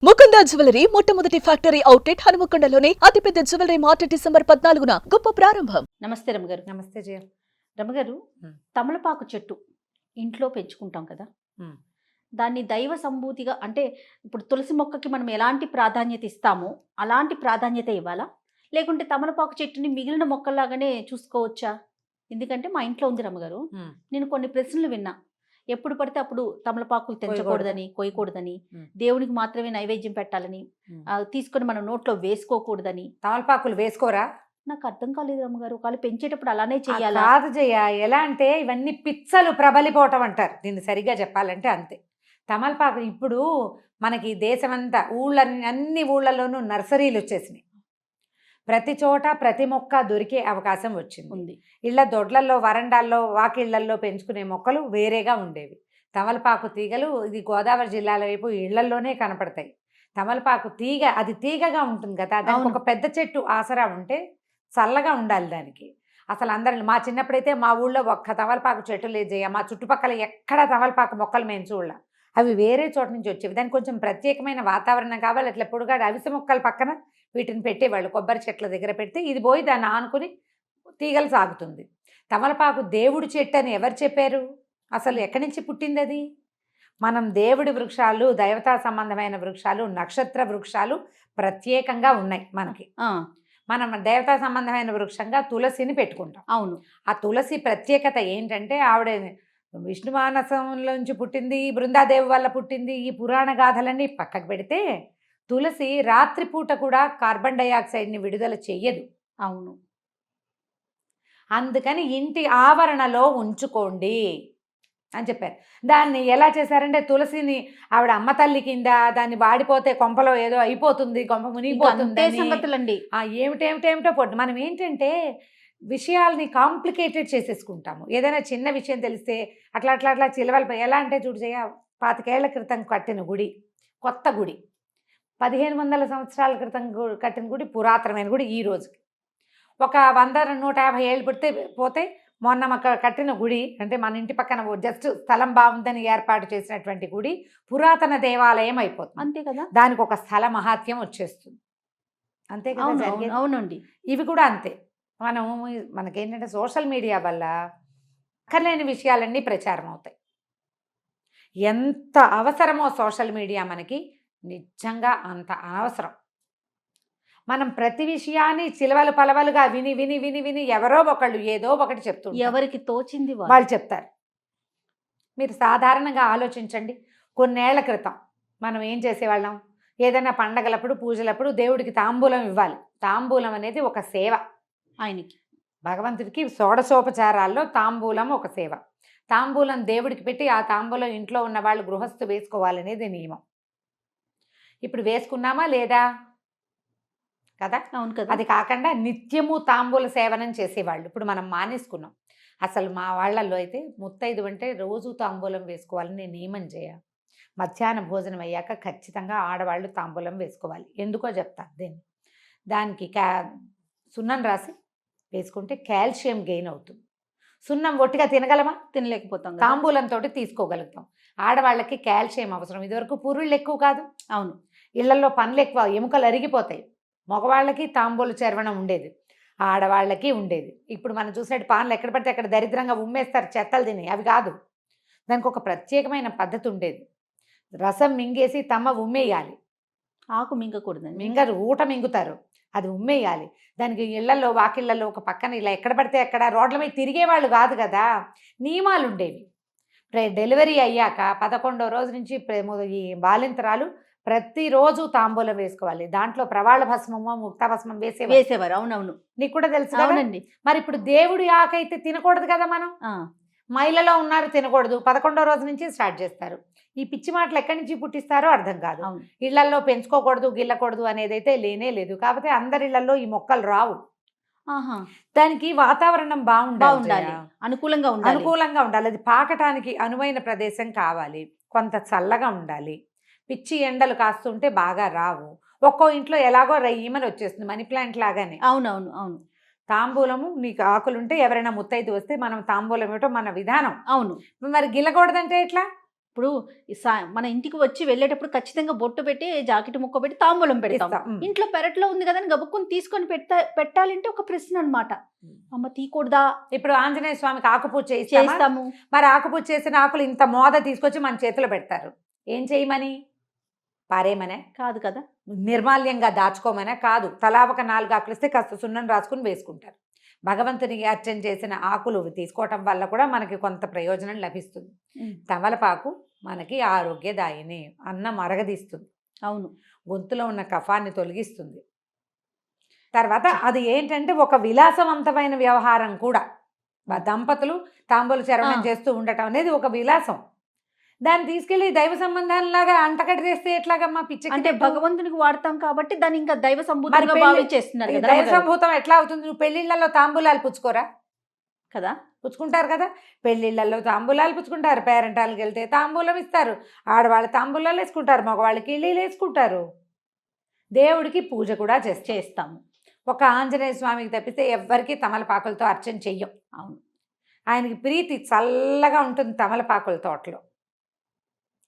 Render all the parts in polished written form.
Mukunda jewellery మొట్టమొదటి factory outlet హనుమకొండలోనే అతిపెద్ద jewellery mart December 14న గొప్ప ప్రారంభం. నమస్తే రమగారు. నమస్తే జయ. రమగారు, తమలపాకు చెట్టు ఇంట్లో పెంచుకుంటాం కదా, దాన్ని దైవ సంభూతిగా అంటే ఇప్పుడు తులసి మొక్కకి మనం ఎలాంటి ప్రాధాన్యత ఇస్తామో అలాంటి ప్రాధాన్యత ఇవ్వాలా, లేకుంటే తమలపాకు చెట్టుని మిగిలిన మొక్కల్లాగానే చూసుకోవచ్చా? ఎందుకంటే మా ఇంట్లో ఉంది రమగారు, నేను కొన్ని ప్రశ్నలు విన్నా. ఎప్పుడు పడితే అప్పుడు తమలపాకులు తెంచకూడదని, కొయ్యకూడదని, దేవునికి మాత్రమే నైవేద్యం పెట్టాలని, తీసుకొని మనం నోట్లో వేసుకోకూడదని. తమలపాకులు వేసుకోరా? నాకు అర్థం కాలేదు రమ్మగారు. ఒకవేళ పెంచేటప్పుడు అలానే చెయ్యాలా? కాదు జయ, ఎలా అంటే ఇవన్నీ పిచ్చలు ప్రబలిపోవటం అంటారు దీన్ని, సరిగ్గా చెప్పాలంటే అంతే. తమలపాకు ఇప్పుడు మనకి దేశమంతా అన్ని ఊళ్ళలోనూ నర్సరీలు వచ్చేసినాయి. ప్రతి చోట ప్రతి మొక్క దొరికే అవకాశం వచ్చింది. ఇళ్ల దొడ్లల్లో, వరండాల్లో, వాకిళ్లల్లో పెంచుకునే మొక్కలు వేరేగా ఉండేవి. తమలపాకు తీగలు ఇది గోదావరి జిల్లాల వైపు ఇళ్లల్లోనే కనపడతాయి. తమలపాకు తీగ అది తీగగా ఉంటుంది కదా, దానికి ఒక పెద్ద చెట్టు ఆసరా ఉంటే చల్లగా ఉండాలి దానికి. అసలు అందరిని మా చిన్నప్పుడైతే మా ఊళ్ళో ఒక్క తమలపాకు చెట్టు లేదు జయ. మా చుట్టుపక్కల ఎక్కడ తమలపాకు మొక్కలు మేము చూడాల, అవి వేరే చోట నుంచి వచ్చేవి. దానికి కొంచెం ప్రత్యేకమైన వాతావరణం కావాలి. అట్లా పొడుగాడు అవిసె మొక్కల పక్కన వీటిని పెట్టేవాళ్ళు, కొబ్బరి చెట్ల దగ్గర పెడితే ఇది పోయి దాన్ని ఆనుకుని తీగలు సాగుతుంది. తమలపాకు దేవుడి చెట్టు అని ఎవరు చెప్పారు? అసలు ఎక్కడి నుంచి పుట్టింది అది? మనం దేవుడి వృక్షాలు, దైవతా సంబంధమైన వృక్షాలు, నక్షత్ర వృక్షాలు ప్రత్యేకంగా ఉన్నాయి మనకి. మనం దేవతా సంబంధమైన వృక్షంగా తులసిని పెట్టుకుంటాం. అవును. ఆ తులసి ప్రత్యేకత ఏంటంటే ఆవిడ విష్ణు మానసంలోంచి పుట్టింది, బృందాదేవి వల్ల పుట్టింది. ఈ పురాణ గాథలన్నీ పక్కకు పెడితే తులసి రాత్రిపూట కూడా కార్బన్ డైఆక్సైడ్ని విడుదల చెయ్యదు. అవును. అందుకని ఇంటి ఆవరణలో ఉంచుకోండి అని చెప్పారు. దాన్ని ఎలా చేశారంటే తులసిని ఆవిడ అమ్మ తల్లి కింద, దాన్ని వాడిపోతే కొంపలో ఏదో అయిపోతుంది, కొంప మునిగిపోతుంది సంగతులండి. ఏమిటేమిటో పొట్టు. మనం ఏంటంటే విషయాల్ని కాంప్లికేటెడ్ చేసేసుకుంటాము. ఏదైనా చిన్న విషయం తెలిస్తే అట్లా అట్లా అట్లా చిలవలు. ఎలా అంటే చూడు జయ, 25 ఏళ్ల క్రితం కట్టిన గుడి, కొత్త గుడి, 1500 సంవత్సరాల క్రితం కట్టిన గుడి, పురాతనమైన గుడి. ఈ రోజుకి ఒక 100-150 ఏళ్ళు పోతే మొన్న మాకు కట్టిన గుడి, అంటే మన ఇంటి పక్కన జస్ట్ స్థలం బాగుందని ఏర్పాటు చేసినటువంటి గుడి పురాతన దేవాలయం అయిపోతుంది. అంతే కదా, దానికి ఒక స్థల మహాత్యం వచ్చేస్తుంది. అంతే కదా. అవునండి. ఇవి కూడా అంతే. మనకేంటంటే సోషల్ మీడియా వల్ల అక్కర్లేని విషయాలన్నీ ప్రచారం అవుతాయి. ఎంత అవసరమో సోషల్ మీడియా మనకి, నిజంగా అంత అనవసరం. మనం ప్రతి విషయాన్ని చిలవలు పలవలుగా విని విని విని విని ఎవరో ఒకళ్ళు ఏదో ఒకటి చెప్తుంటారు, ఎవరికి తోచింది వాళ్ళు చెప్తారు. మీరు సాధారణంగా ఆలోచించండి, కొన్నేళ్ల క్రితం మనం ఏం చేసేవాళ్ళం? ఏదైనా పండగలప్పుడు, పూజలప్పుడు దేవుడికి తాంబూలం ఇవ్వాలి. తాంబూలం అనేది ఒక సేవ. ఆయనకి, భగవంతుడికి షోడశోపచారాల్లో తాంబూలం ఒక సేవ. తాంబూలం దేవుడికి పెట్టి ఆ తాంబూలం ఇంట్లో ఉన్న వాళ్ళు గృహస్థు వేసుకోవాలనేది నియమం. ఇప్పుడు వేసుకున్నామా లేదా కదా? అవును కదా. అది కాకుండా నిత్యము తాంబూల సేవనం చేసేవాళ్ళు ఇప్పుడు మనం మానేసుకున్నాం. అసలు మా వాళ్ళల్లో అయితే ముత్తైదు అంటే రోజు తాంబూలం వేసుకోవాలని నియమం చేయ. మధ్యాహ్న భోజనం అయ్యాక ఖచ్చితంగా ఆడవాళ్ళు తాంబూలం వేసుకోవాలి. ఎందుకో చెప్తాను. దానికి సున్నం రాసి వేసుకుంటే కాల్షియం గెయిన్ అవుతుంది. సున్నం ఒట్టిగా తినగలమా? తినలేకపోతాం. తాంబూలంతో తీసుకోగలుగుతాం. ఆడవాళ్ళకి కాల్షియం అవసరం. ఇదివరకు పురుళ్ళు ఎక్కువ కాదు. అవును. ఇళ్లలో పనులు ఎక్కువ, ఎముకలు అరిగిపోతాయి. మగవాళ్ళకి తాంబూల చర్వణం ఉండేది, ఆడవాళ్ళకి ఉండేది. ఇప్పుడు మనం చూసినట్టు పాన్లు ఎక్కడ పడితే అక్కడ దరిద్రంగా ఉమ్మేస్తారు, చెత్తలు తిని. అవి కాదు, దానికి ఒక ప్రత్యేకమైన పద్ధతి ఉండేది. రసం మింగేసి తమ్మ ఉమ్మేయాలి. ఆకు మింగకూడదు, మింగరు, ఊట మింగుతారు, అది ఉమ్మేయాలి. దానికి ఇళ్లలో, వాకిళ్లలో ఒక పక్కన ఇలా ఎక్కడ పడితే అక్కడ రోడ్ల మీద తిరిగేవాళ్ళు కాదు కదా, నియమాలు ఉండేవి. డెలివరీ అయ్యాక 11వ రోజు నుంచి ఈ బాలింతరాలు ప్రతిరోజు తాంబూలం వేసుకోవాలి. దాంట్లో ప్రవాళ భస్మమో ముక్తా భస్మం వేసేవారు. అవునవును, నీకు కూడా తెలుసు కదండి. మరి ఇప్పుడు దేవుడి ఆకైతే తినకూడదు కదా. మనం మైలలో ఉన్నారు, తినకూడదు. 11వ రోజు నుంచి స్టార్ట్ చేస్తారు. ఈ పిచ్చి మాటలు ఎక్కడి నుంచి పుట్టిస్తారో అర్థం కాదు. ఇళ్లల్లో పెంచుకోకూడదు, గిల్లకూడదు అనేదైతే లేనే లేదు. కాకపోతే అందరి ఇళ్లలో ఈ మొక్కలు రావు. దానికి వాతావరణం బాగుండాలి, అనుకూలంగా ఉండాలి. అది పాకటానికి అనువైన ప్రదేశం కావాలి, కొంత చల్లగా ఉండాలి. పిచ్చి ఎండలు కాస్తుంటే బాగా రావు. ఒక్కో ఇంట్లో ఎలాగో రయ్యమని వచ్చేస్తుంది, మనీ ప్లాంట్ లాగానే. అవును. తాంబూలము నీకు ఆకులుంటే ఎవరైనా ముత్తైదు వస్తే మనం తాంబూలం ఇవ్వటం మన విధానం. అవును. మరి గిల్లకూడదంటే ఎట్లా? ఇప్పుడు మన ఇంటికి వచ్చి వెళ్ళేటప్పుడు ఖచ్చితంగా బొట్టు పెట్టి జాకెట్ ముక్క పెట్టి తాంబూలం పెడతాం. ఇస్తాం. ఇంట్లో పెరట్లో ఉంది కదా అని గబుక్కుని తీసుకొని పెట్టాలంటే ఒక ప్రశ్న అన్నమాట. అమ్మ తీయకూడదా? ఇప్పుడు ఆంజనేయ స్వామికి ఆకుపూజ చేస్తామా? చేస్తాము. మరి ఆకుపూజ చేసిన ఆకులు ఇంత మోద తీసుకొచ్చి మన చేతిలో పెడతారు. ఏం చేయమని? పారేమనే కాదు కదా. నిర్మాల్యంగా దాచుకోమనే కాదు. తలా ఒక 4 ఆకులు ఇస్తే కాస్త సున్నం రాసుకుని వేసుకుంటారు. భగవంతునికి అర్చన చేసిన ఆకులు తీసుకోవటం వల్ల కూడా మనకి కొంత ప్రయోజనం లభిస్తుంది. తమలపాకు మనకి ఆరోగ్యదాయిని, అన్నం అరగదీస్తుంది, అవును, గొంతులో ఉన్న కఫాన్ని తొలగిస్తుంది. తర్వాత అది ఏంటంటే ఒక విలాసవంతమైన వ్యవహారం కూడా. దంపతులు తాంబూల చరవణం చేస్తూ ఉండటం అనేది ఒక విలాసం. దాన్ని తీసుకెళ్లి దైవ సంబంధాలలాగా అంటకట్టి చేస్తే ఎట్లాగమ్మా? పిచ్చి. అంటే భగవంతునికి వాడతాం కాబట్టి దాన్ని ఇంకా దైవ సంభూతంగా భావించేస్తున్నారు కదా. దైవ సంభూతం ఎట్లా అవుతుంది? నువ్వు పెళ్లిళ్లలో తాంబూలాలు పుచ్చుకోరా కదా? పుచ్చుకుంటారు కదా. పెళ్లిళ్లలో తాంబూలాలు పుచ్చుకుంటారు, పేరెంటాలకు వెళ్తే తాంబూలం ఇస్తారు, ఆడవాళ్ళు తాంబూలాలు వేసుకుంటారు, మగవాళ్ళకి ఇళ్ళీలు వేసుకుంటారు. దేవుడికి పూజ కూడా చేస్తాము. ఒక ఆంజనేయ స్వామికి తప్పిస్తే ఎవ్వరికీ తమలపాకులతో అర్చన చెయ్యం. అవును, ఆయనకి ప్రీతి చల్లగా ఉంటుంది తమలపాకుల తోటలో.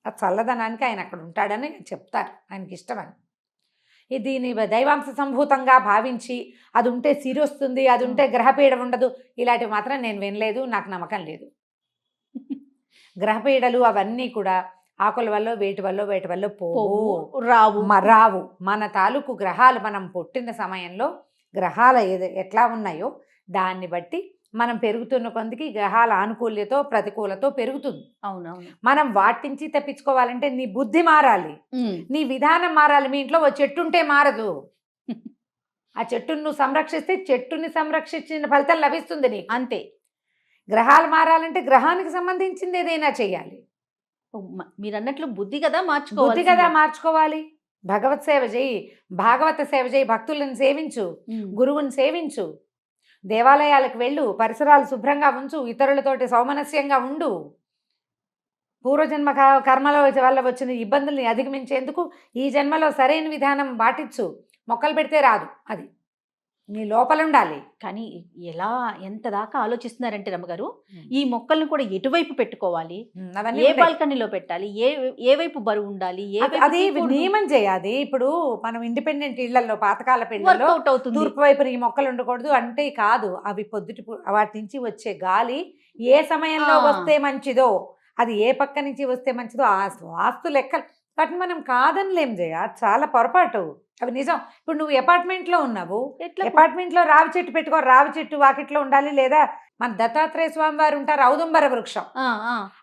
ఆ చల్లదనానికి ఆయన అక్కడ ఉంటాడని చెప్తారు, ఆయనకి ఇష్టమని. దీని దైవాంశ సంభూతంగా భావించి అది ఉంటే సిరి వస్తుంది, అది ఉంటే గ్రహపీడ ఉండదు, ఇలాంటివి మాత్రం నేను వినలేదు, నాకు నమ్మకం లేదు. గ్రహపీడలు అవన్నీ కూడా ఆకుల వల్ల వేటి వల్ల రావు. మన తాలూకు గ్రహాలు మనం పుట్టిన సమయంలో గ్రహాల ఎట్లా ఉన్నాయో దాన్ని బట్టి మనం పెరుగుతున్న కొందికి గ్రహాల ఆనుకూల్యతో ప్రతికూలతో పెరుగుతుంది. అవునవును. మనం వాటి నుంచి తప్పించుకోవాలంటే నీ బుద్ధి మారాలి, నీ విధానం మారాలి. మీ ఇంట్లో ఓ చెట్టు ఉంటే మారదు. ఆ చెట్టును నువ్వు సంరక్షిస్తే చెట్టుని సంరక్షించిన ఫలితం లభిస్తుంది నీకు. అంతే. గ్రహాలు మారాలంటే గ్రహానికి సంబంధించింది ఏదైనా చెయ్యాలి. మీరు అన్నట్లు బుద్ధి కదా మార్చుకోవాలి. భగవత్ సేవ చేయి, భాగవత సేవ చేయి, భక్తులను సేవించు, గురువుని సేవించు, దేవాలయాలకు వెళ్ళు, పరిసరాలు శుభ్రంగా ఉంచు, ఇతరులతోటి సౌమనస్యంగా ఉండు. పూర్వజన్మ కర్మల వల్ల వచ్చిన ఇబ్బందుల్ని అధిగమించేందుకు ఈ జన్మలో సరైన విధానం పాటించు. మొక్కలు పెడితే రాదు, అది నీ లోపల ఉండాలి. కానీ ఎంత దాకా ఆలోచిస్తున్నారంటే రమ్మగారు, ఈ మొక్కల్ని కూడా ఎటువైపు పెట్టుకోవాలి, ఏ బాల్కనీలో పెట్టాలి, ఏ వైపు బరువు ఉండాలి, అది నియమం చేయాలి. ఇప్పుడు మనం ఇండిపెండెంట్ ఇళ్లలో పాతకాల పెళ్లిలో తూర్పు వైపున ఈ మొక్కలు ఉండకూడదు అంటే కాదు. అవి పొద్దుటి వాటి నుంచి వచ్చే గాలి ఏ సమయంలో వస్తే మంచిదో, అది ఏ పక్క నుంచి వస్తే మంచిదో ఆ వాస్తు లెక్కలు వాటిని మనం కాదనిలేం చేయ. చాలా పొరపాటు, అవి నిజం. ఇప్పుడు నువ్వు అపార్ట్మెంట్లో ఉన్నావు, అపార్ట్మెంట్లో రావి చెట్టు పెట్టుకో, రావి చెట్టు వాకిట్లో ఉండాలి. లేదా మన దత్తాత్రేయ స్వామి వారు ఉంటారు, ఔదుంబర వృక్షం.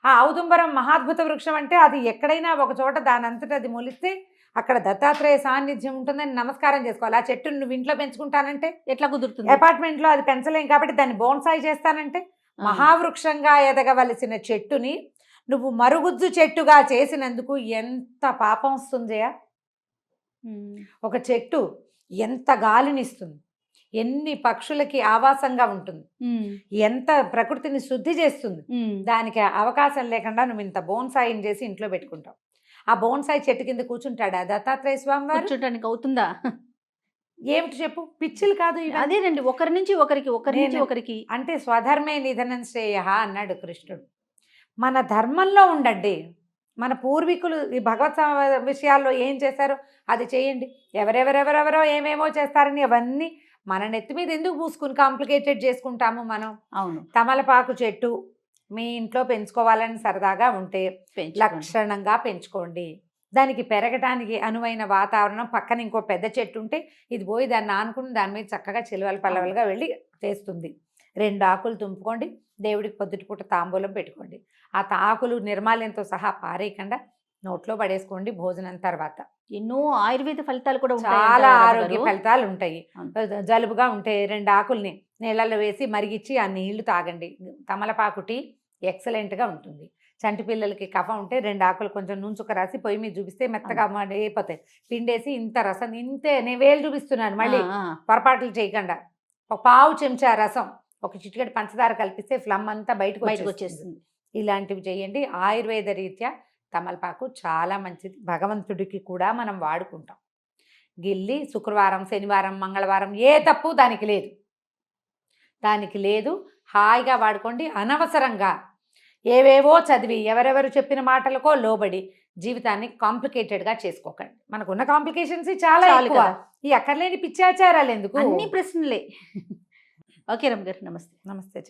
ఆ ఔదుంబరం మహాద్భుత వృక్షం. అంటే అది ఎక్కడైనా ఒక చోట దాని అంతటా అది మొలిస్తే అక్కడ దత్తాత్రేయ సాన్నిధ్యం ఉంటుందని నమస్కారం చేసుకోవాలి. ఆ చెట్టును నువ్వు ఇంట్లో పెంచుకుంటానంటే ఎట్లా కుదురుతుంది? అపార్ట్మెంట్లో అది పెంచలేం కాబట్టి దాన్ని బోన్సాయి చేస్తానంటే, మహావృక్షంగా ఎదగవలసిన చెట్టుని నువ్వు మరుగుజ్జు చెట్టుగా చేసినందుకు ఎంత పాపం వస్తుందయా. ఒక చెట్టు ఎంత గాలినిస్తుంది, ఎన్ని పక్షులకి ఆవాసంగా ఉంటుంది, ఎంత ప్రకృతిని శుద్ధి చేస్తుంది. దానికి అవకాశం లేకుండా నువ్వు ఇంత బోన్సాయిని చేసి ఇంట్లో పెట్టుకుంటావు. ఆ బోన్సాయి చెట్టు కింద కూర్చుంటాడా దత్తాత్రేయ స్వామి వారు? కూర్చుంటానికి అవుతుందా? ఏమిటి చెప్పు, పిచ్చిలు కాదు. అదేనండి, ఒకరి నుంచి ఒకరికి అంటే స్వధర్మే నిధనం శ్రేయ అన్నాడు కృష్ణుడు. మన ధర్మంలో ఉండండి. మన పూర్వీకులు ఈ భగవత్ విషయాల్లో ఏం చేశారో అది చేయండి. ఎవరెవరెవరెవరో ఏమేమో చేస్తారని అవన్నీ మన నెత్తి మీద ఎందుకు పూసుకుని కాంప్లికేటెడ్ చేసుకుంటాము మనం? అవును. తమలపాకు చెట్టు మీ ఇంట్లో పెంచుకోవాలని సరదాగా ఉంటే లక్షణంగా పెంచుకోండి. దానికి పెరగటానికి అనువైన వాతావరణం, పక్కన ఇంకో పెద్ద చెట్టు ఉంటే ఇది పోయి దాన్ని ఆనుకుని దాని మీద చక్కగా చిలువలు పల్లవలుగా వెళ్ళి చేస్తుంది. 2 ఆకులు తుంపుకోండి, దేవుడికి పొద్దుటిపూట తాంబూలం పెట్టుకోండి. ఆ ఆకులు నిర్మాల్యంతో సహా పారేయకుండా నోట్లో పడేసుకోండి భోజనం తర్వాత. ఎన్నో ఆయుర్వేద ఫలితాలు కూడా చాలా ఆరోగ్య ఫలితాలు ఉంటాయి. జలుబుగా ఉంటే 2 ఆకుల్ని నీళ్ళల్లో వేసి మరిగిచ్చి ఆ నీళ్లు తాగండి. తమలపాకు టీ ఎక్సలెంట్గా ఉంటుంది. చంటి పిల్లలకి కఫం ఉంటే 2 ఆకులు కొంచెం నూనె రాసి పొయ్యి మీద చూపిస్తే మెత్తగా అయిపోతాయి. పిండేసి ఇంత రసం, ఇంతే నేను వేలు చూపిస్తున్నాను, మళ్ళీ పొరపాట్లు చేయకుండా. ఒక పావు చెంచా రసం, ఒక చిటికెడు పంచదార కలిపిస్తే ఫ్లమ్ అంతా బయటకు వచ్చేస్తుంది. ఇలాంటివి చేయండి. ఆయుర్వేద రీత్యా తమలపాకు చాలా మంచిది. భగవంతుడికి కూడా మనం వాడుకుంటాం. గిల్లి శుక్రవారం, శనివారం, మంగళవారం ఏ తప్పు దానికి లేదు. హాయిగా వాడుకోండి. అనవసరంగా ఏవేవో చదివి ఎవరెవరు చెప్పిన మాటలకో లోబడి జీవితాన్ని కాంప్లికేటెడ్గా చేసుకోకండి. మనకున్న కాంప్లికేషన్స్ చాలా చాలు ఎక్కువ. కదా. ఈ అక్కర్లేని పిచ్చాచారాలు ఎందుకు? అన్ని ప్రశ్నలే. ఓకే రమ్య గారు, నమస్తే. నమస్తే.